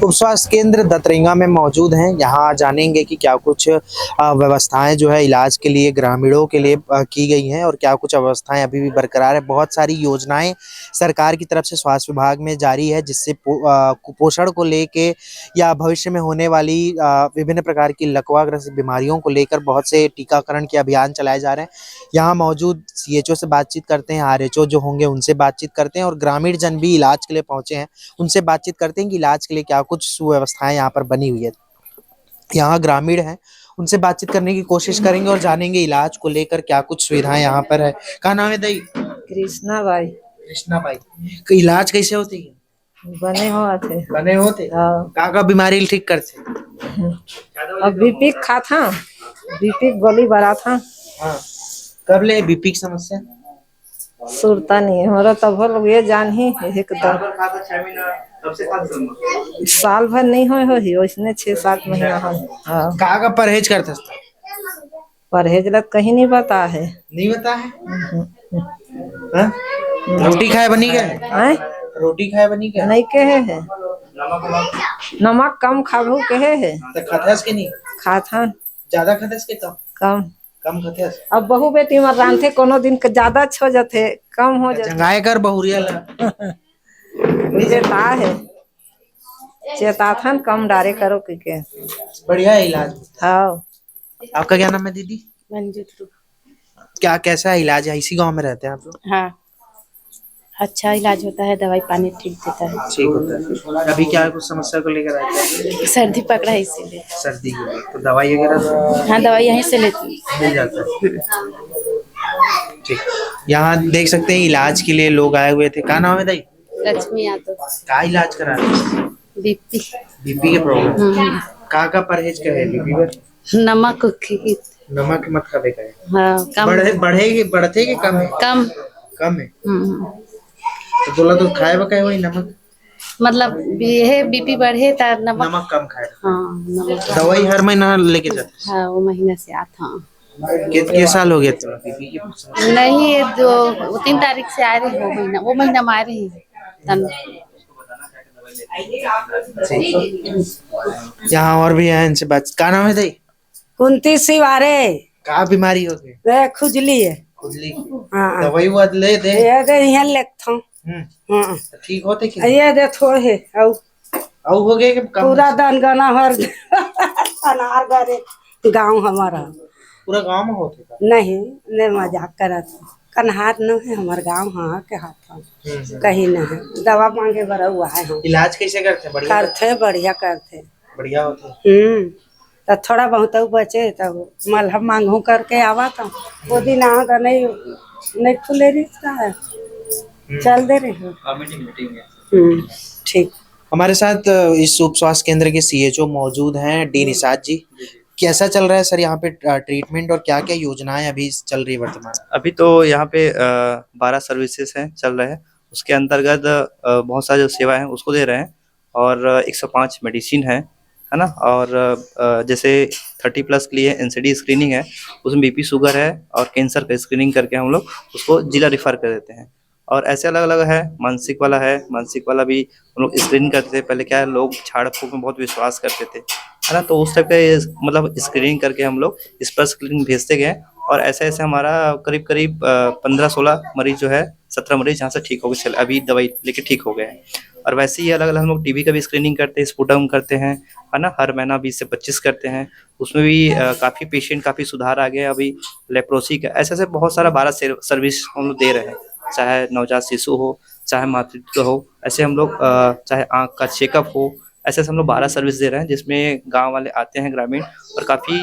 उप स्वास्थ्य केंद्र दतरेंगा में मौजूद हैं। यहाँ जानेंगे कि क्या कुछ व्यवस्थाएं जो है इलाज के लिए ग्रामीणों के लिए की गई हैं और क्या कुछ अवस्थाएं अभी भी बरकरार है। बहुत सारी योजनाएं सरकार की तरफ से स्वास्थ्य विभाग में जारी है, जिससे कुपोषण को लेके या भविष्य में होने वाली विभिन्न प्रकार की लकवाग्रस्त बीमारियों को लेकर बहुत से टीकाकरण के अभियान चलाए जा रहे हैं। यहाँ मौजूद सीएचओ से बातचीत करते हैं, आरएचओ जो होंगे उनसे बातचीत करते हैं और ग्रामीण जन भी इलाज के लिए पहुंचे हैं, उनसे बातचीत करते हैं कि इलाज के लिए क्या कुछ सुव्यवस्थाएं यहाँ पर बनी हुई है। यहाँ ग्रामीण हैं, उनसे बातचीत करने की कोशिश करेंगे और जानेंगे इलाज को लेकर क्या कुछ सुविधाएं यहाँ पर है। क्या नाम है दई? कृष्णा बाई। कृष्णा बाई। तो इलाज कैसे होती है? बने होते हाँ। का बीमारी ठीक करते? अब बीपी खा था, बीपी गोली बड़ा था। हाँ। कब ले बीपी की समस्या? सुरता नहीं हमारा तब लोग ये जान ही एकदम साल भर नहीं हो इसने 6-7 महीना हो। हाँ। का परहेज करते? परहेज लग कहीं नहीं बता है। नहीं बता है? हाँ? रोटी खाए बनी क्या? रोटी खाए बनी क्या? नहीं कहे है। नमक कम खाबू कहे है। तो खतस के नहीं खाता ज्यादा खतस के कम कम खतस। अब बहू बेटी मर रांधे कोनो दिन के ज्यादा छो जाते कम हो जाते। जंगाए कर बहुरिया चेता है, चेता था कम डारे करो के बढ़िया इलाज। हाँ। आपका क्या नाम है दीदी? मंजू। क्या कैसा इलाज है? इसी गांव में रहते हैं आप लोग? हाँ, अच्छा इलाज होता है, दवाई पानी ठीक देता है। ठीक होता है। अभी क्या कुछ समस्या को लेकर आए थे? सर्दी पकड़ा है इसीलिए। सर्दी के लिए तो दवाई वगैरह? हाँ, दवाई यहीं से लेती मिल जाता है। ठीक। यहाँ देख सकते हैं इलाज के लिए लोग आए हुए थे। क्या नाम है दाई? लक्ष्मी यादव। क्या इलाज करा रहे हैं? बीपी के प्रॉब्लम? का परहेज का है बीपी पर? नमक नमक मत खावे का है। हाँ, कम बढ़ते कि कम है? कम है। तो बोला तो खाए बकाए वही नमक, मतलब ये बीपी बढ़े तो नमक कम खाए। हाँ, नमक। दवाई हर महीना लेके जाते? हाँ, वो महीने से आता। कितने साल हो गए तो बीपी की? नहीं, 3 तारीख से आ रहे हो, वो महीना में आ रही है। यहाँ और भी है, इनसे बात। क्या नाम है दाई? कुंती सिवारे। का बीमारी हो गई? खुजली है। खुजली? हाँ। दवाई ले दे। ये दे यहाँ लिखता हूँ। हाँ। ठीक होते कि ये दे थो है औ हो गए कि कम? पूरा दनगना हर अनार गरे गाँव हमारा। पूरा गांव में होते का? नहीं मजाक करत कन्हार न है हमार गाँव। हाँ के हाथ कहीं न है। दवा मांगे बड़ा हुआ है। हम इलाज कैसे करते? बढ़िया करते बढ़िया होते। तो थोड़ा बहुत बचे तब मलहम मांगू करके आवा था। वो दिन आ तो नहीं खुले रिश्ता है, चल दे रहे हो। ठीक। हमारे साथ इस उप स्वास्थ्य केंद्र के सीएचओ मौजूद हैं, डी निषाद जी। कैसा चल रहा है सर यहाँ पे ट्रीटमेंट और क्या क्या योजनाएं अभी चल रही है वर्तमान? अभी तो यहाँ पे 12 सर्विसेज हैं चल रहे हैं। उसके अंतर्गत बहुत सारी जो सेवाएं हैं उसको दे रहे हैं और 105 मेडिसिन है ना। और जैसे 30+ के लिए एनसीडी स्क्रीनिंग है, उसमें बीपी शुगर है और कैंसर का स्क्रीनिंग करके हम लोग उसको जिला रिफर कर देते हैं। और ऐसे अलग अलग है, मानसिक वाला है, मानसिक वाला भी हम लोग स्क्रीनिंग करते थे। पहले क्या है, लोग झाड़ फूक में बहुत विश्वास करते थे, है ना, तो उस टाइप का मतलब स्क्रीनिंग करके हम लोग इस पर स्क्रीनिंग भेजते गए। और ऐसे ऐसे हमारा करीब 15-16 मरीज जो है, 17 मरीज यहाँ से ठीक हो गए, अभी दवाई लेके ठीक हो गए हैं। और वैसे ही अलग अलग हम लोग टीबी का भी स्क्रीनिंग करते हैं, स्पुटम करते हैं, है ना, हर महीना 20 से 25 करते हैं। उसमें भी काफ़ी पेशेंट काफ़ी सुधार आ गया अभी। लेप्रोसी का ऐसे ऐसे बहुत सारा 12 सर्विस हम लोग दे रहे हैं, चाहे नवजात शिशु हो, चाहे मातृत्व हो, ऐसे हम लोग चाहे आँख का चेकअप हो, ऐसे हम लोग 12 सर्विस दे रहे हैं, जिसमें गांव वाले आते हैं ग्रामीण और काफ़ी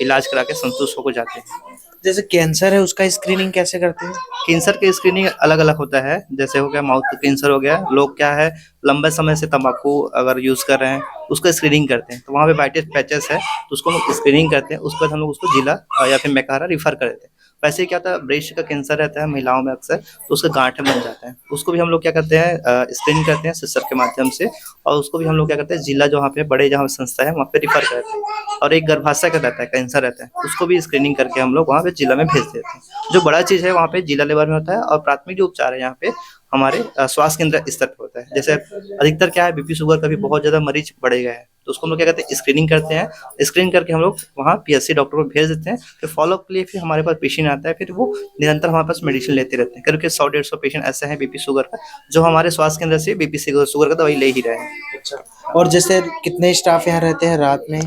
इलाज करा के संतुष्ट होकर जाते हैं। जैसे कैंसर है उसका स्क्रीनिंग कैसे करते हैं? कैंसर के स्क्रीनिंग अलग अलग होता है। जैसे हो गया माउथ कैंसर हो गया, लोग क्या है लंबे समय से तंबाकू अगर यूज़ कर रहे हैं उसका स्क्रीनिंग करते हैं, तो वहाँ पे वाइटेज पैचेस है तो उसको हम स्क्रीनिंग करते हैं। उसके बाद हम लोग उसको जिला या फिर मेकाहारा रिफर कर देते हैं। वैसे क्या होता है, ब्रेस्ट का कैंसर रहता है महिलाओं में अक्सर, तो उसका गांठ बन जाता है, उसको भी हम लोग क्या करते हैं स्क्रीनिंग करते हैं सिस्टर के माध्यम से, और उसको भी हम लोग क्या करते हैं जिला जहाँ पे बड़े जहाँ संस्था है वहाँ पे रिफर करते हैं। और एक गर्भाशय का रहता है, कैंसर रहता है, उसको भी स्क्रीनिंग करके हम लोग वहाँ पे जिला में भेज देते हैं। जो बड़ा चीज़ है वहाँ पे जिला लेवल में होता है, और प्राथमिक जो उपचार है यहाँ पे हमारे स्वास्थ्य केंद्र स्तर पे होता है। जैसे अधिकतर क्या है, बीपी शुगर का भी बहुत ज़्यादा मरीज बढ़ गया है, तो उसको हम लोग क्या कहते हैं, स्क्रीनिंग करते हैं। स्क्रीन करके हम लोग वहाँ पीएचसी डॉक्टर को भेज देते हैं, फिर फॉलोअप के लिए फिर हमारे पास पेशेंट आता है, फिर वो निरंतर हमारे पास मेडिसिन लेते रहते हैं। करीब 100-150 पेशेंट ऐसे हैं बीपी शुगर का, जो हमारे स्वास्थ्य केंद्र से बीपी शुगर का दवाई ले ही रहे हैं। अच्छा। और जैसे कितने स्टाफ यहाँ रहते हैं रात में?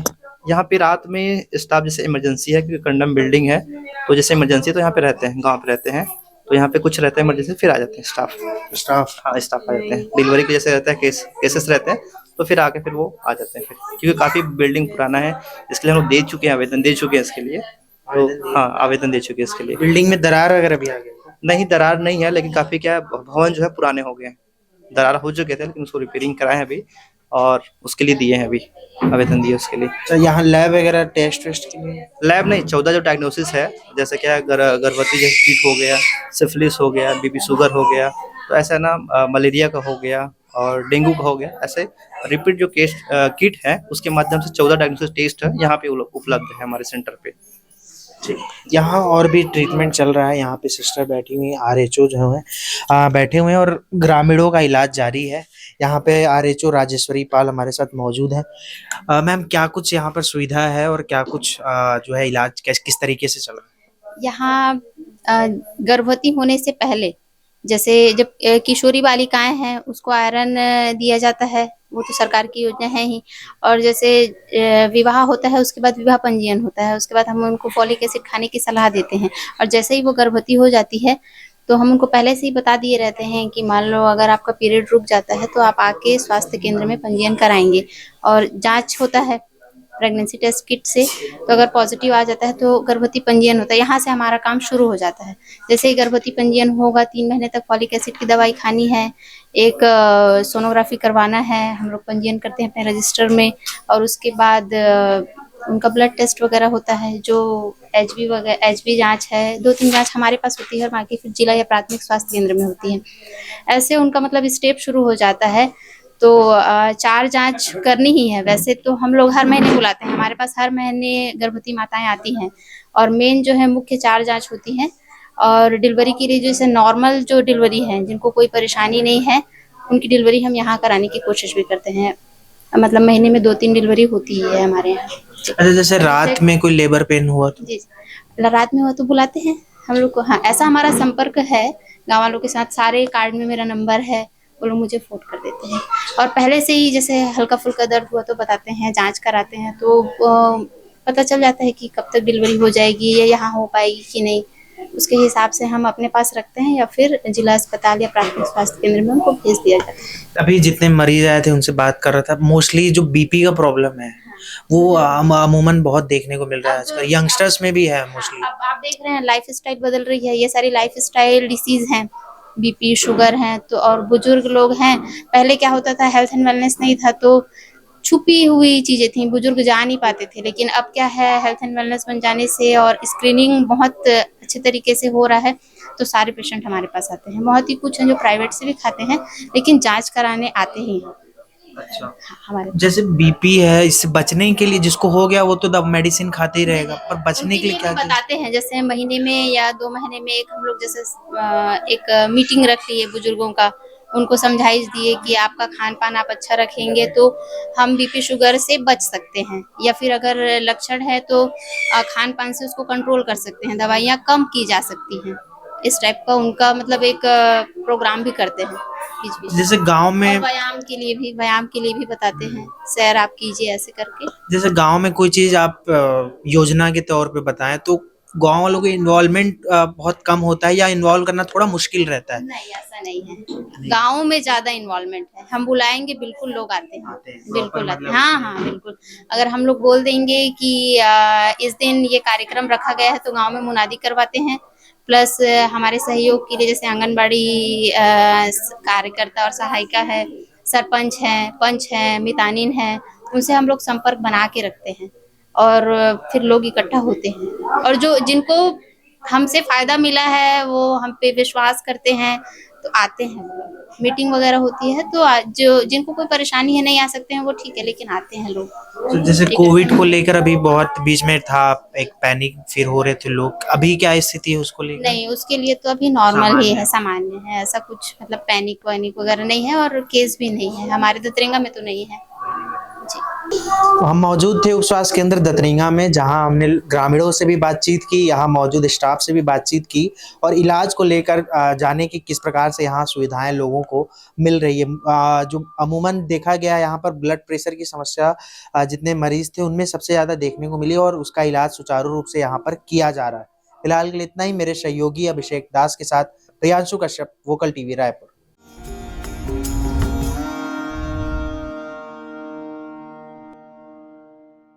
यहाँ पे रात में स्टाफ, जैसे इमरजेंसी है क्योंकि कंडम बिल्डिंग है, तो जैसे इमरजेंसी तो यहाँ पे रहते हैं, गाँव पे रहते हैं, तो यहाँ पे कुछ रहता है इमरजेंसी, फिर आ जाते हैं स्टाफ। हाँ, स्टाफ आ जाते हैं। डिलीवरी के जैसे रहता है केसेस रहते हैं, तो फिर आके फिर वो आ जाते हैं फिर, क्योंकि काफ़ी बिल्डिंग पुराना है, इसके लिए हम लोग दे चुके हैं, आवेदन दे चुके हैं इसके लिए। तो हाँ, आवेदन दे चुके हैं इसके लिए। बिल्डिंग में दरार वगैरह भी आ गई? नहीं, दरार नहीं है, लेकिन काफ़ी क्या है, भवन जो है पुराने हो गए हैं। दरार हो चुके थे, लेकिन उसको रिपेयरिंग कराए हैं अभी, और उसके लिए दिए हैं अभी, आवेदन दिए उसके लिए। तो यहाँ लैब वगैरह टेस्ट वेस्ट के लिए? लैब नहीं, 14 जो डायग्नोसिस है, जैसे क्या है, गर्भवती जैसे कीट हो गया, सिफिलिस हो गया, बीपी शुगर हो गया, तो ऐसा ना मलेरिया का हो गया और डेंगू का हो गया, ऐसे रिपीट जो केस किट है, उसके माध्यम से 14 डायग्नोसिस टेस्ट है यहाँ पे उपलब्ध है हमारे सेंटर पे। ठीक। यहाँ और भी ट्रीटमेंट चल रहा है, यहाँ पे सिस्टर बैठी हुई हैं, आरएचओ जो है बैठे हुए हैं, और ग्रामीणों का इलाज जारी है। यहाँ पे आरएचओ राजेश्वरी पाल हमारे साथ मौजूद है। मैम, क्या कुछ यहाँ पर सुविधा है और क्या कुछ जो है इलाज किस तरीके से चल रहा है? यहाँ गर्भवती होने से पहले, जैसे जब किशोरी बालिकाएं हैं उसको आयरन दिया जाता है, वो तो सरकार की योजना है ही। और जैसे विवाह होता है उसके बाद विवाह पंजीयन होता है, उसके बाद हम उनको फॉलिक एसिड खाने की सलाह देते हैं। और जैसे ही वो गर्भवती हो जाती है तो हम उनको पहले से ही बता दिए रहते हैं कि मान लो अगर आपका पीरियड रुक जाता है तो आप आके स्वास्थ्य केंद्र में पंजीयन कराएंगे, और जांच होता है प्रेगनेंसी टेस्ट किट से, तो अगर पॉजिटिव आ जाता है तो गर्भवती पंजीयन होता है। यहाँ से हमारा काम शुरू हो जाता है। जैसे ही गर्भवती पंजीयन होगा, 3 महीने तक फॉलिक एसिड की दवाई खानी है, एक सोनोग्राफी करवाना है, हम लोग पंजीयन करते हैं अपने रजिस्टर में, और उसके बाद उनका ब्लड टेस्ट वगैरह होता है, जो एचबी जांच है, 2-3 जांच हमारे पास होती है और बाकी फिर जिला या प्राथमिक स्वास्थ्य केंद्र में होती है। ऐसे उनका मतलब स्टेप शुरू हो जाता है। तो 4 जांच करनी ही है। वैसे तो हम लोग हर महीने बुलाते हैं, हमारे पास हर महीने गर्भवती माताएं आती हैं, और मेन जो है मुख्य 4 जांच होती हैं। और डिलीवरी के लिए जैसे नॉर्मल जो डिलीवरी है, जिनको कोई परेशानी नहीं है, उनकी डिलीवरी हम यहाँ कराने की कोशिश भी करते हैं। मतलब महीने में 2-3 डिलीवरी होती ही है हमारे यहाँ। अच्छा, जैसे रात में कोई लेबर पेन हुआ तो? जी, रात में हुआ तो बुलाते हैं हम लोग को। हाँ, ऐसा हमारा संपर्क है गाँव वालों के साथ। सारे कार्ड में मेरा नंबर है, वो लोग मुझे फोन कर देते हैं। और पहले से ही जैसे हल्का फुल्का दर्द हुआ तो बताते हैं, जांच कराते हैं, तो पता चल जाता है कि कब तक डिलीवरी हो जाएगी या यहाँ हो पाएगी कि नहीं। उसके हिसाब से हम अपने पास रखते हैं या फिर जिला अस्पताल या प्राथमिक स्वास्थ्य केंद्र में उनको भेज दिया जाता है। अभी जितने मरीज आए थे उनसे बात कर रहा था, मोस्टली जो बीपी का प्रॉब्लम है वो अमूमन बहुत देखने को मिल रहा है आजकल, यंगस्टर्स में भी है मोस्टली। अब आप देख रहे हैं लाइफ स्टाइल बदल रही है, ये सारी लाइफ स्टाइल डिसीज हैं, बीपी शुगर हैं, तो और बुजुर्ग लोग हैं। पहले क्या होता था, हेल्थ एंड वेलनेस नहीं था तो छुपी हुई चीजें थी, बुजुर्ग जा नहीं पाते थे। लेकिन अब क्या है, हेल्थ एंड वेलनेस बन जाने से और स्क्रीनिंग बहुत अच्छे तरीके से हो रहा है, तो सारे पेशेंट हमारे पास आते हैं। बहुत ही कुछ हैं जो प्राइवेट से भी खाते हैं, लेकिन जांच कराने आते ही हैं। अच्छा, हाँ, हमारे जैसे बीपी है, इससे बचने के लिए जिसको हो गया वो तो दब मेडिसिन खाते ही रहेगा, पर बचने के लिए क्या क्या? बताते हैं, जैसे महीने में या 2 महीने में एक हम लोग जैसे एक मीटिंग रख लिए बुजुर्गों का, उनको समझाइश दिए कि आपका खान पान आप अच्छा रखेंगे तो हम बीपी शुगर से बच सकते हैं, या फिर अगर लक्षण है तो खान पान से उसको कंट्रोल कर सकते हैं, दवाइयाँ कम की जा सकती हैं। इस टाइप का उनका मतलब एक प्रोग्राम भी करते हैं बीच बीच। जैसे गांव में व्यायाम के लिए भी बताते हैं, सैर आप कीजिए ऐसे करके। जैसे गांव में कोई चीज आप योजना के तौर पे बताएं तो गांव वालों के इन्वॉल्वमेंट बहुत कम होता है या इन्वॉल्व करना थोड़ा मुश्किल रहता है? नहीं, ऐसा नहीं है। गाँव में ज्यादा इन्वॉल्वमेंट है। हम बुलाएंगे बिल्कुल लोग आते हैं, बिल्कुल आते हैं। हाँ हाँ, बिल्कुल। अगर हम लोग बोल देंगे कि इस दिन ये कार्यक्रम रखा गया है तो गाँव में मुनादी करवाते हैं। प्लस हमारे सहयोग के लिए जैसे आंगनबाड़ी कार्यकर्ता और सहायिका है, सरपंच हैं, पंच हैं, मितानिन हैं, उनसे हम लोग संपर्क बना के रखते हैं और फिर लोग इकट्ठा होते हैं। और जो जिनको हमसे फायदा मिला है वो हम पे विश्वास करते हैं, तो आते हैं वो लोग। मीटिंग वगैरह होती है तो जो जिनको कोई परेशानी है नहीं आ सकते हैं वो ठीक है, लेकिन आते हैं लोग। तो जैसे ठीक है। कोविड को लेकर अभी बहुत बीच में था, एक पैनिक फिर हो रहे थे लोग, अभी क्या स्थिति है उसको लेकर? नहीं, उसके लिए तो अभी नॉर्मल ही सामान्य है, सामान्य है, ऐसा कुछ मतलब पैनिक वैनिक वगैरह नहीं है और केस भी नहीं है, हमारे दतरेंगा में तो नहीं है जी। तो हम मौजूद थे उप स्वास्थ्य केंद्र दतरिंगा में, जहां हमने ग्रामीणों से भी बातचीत की, यहाँ मौजूद स्टाफ से भी बातचीत की और इलाज को लेकर जाने की किस प्रकार से यहाँ सुविधाएं लोगों को मिल रही है। जो अमूमन देखा गया यहाँ पर ब्लड प्रेशर की समस्या जितने मरीज थे उनमें सबसे ज़्यादा देखने को मिली और उसका इलाज सुचारू रूप से यहाँ पर किया जा रहा है। फिलहाल के लिए इतना ही। मेरे सहयोगी अभिषेक दास के साथ प्रियांशु कश्यप, वोकल टीवी रायपुर।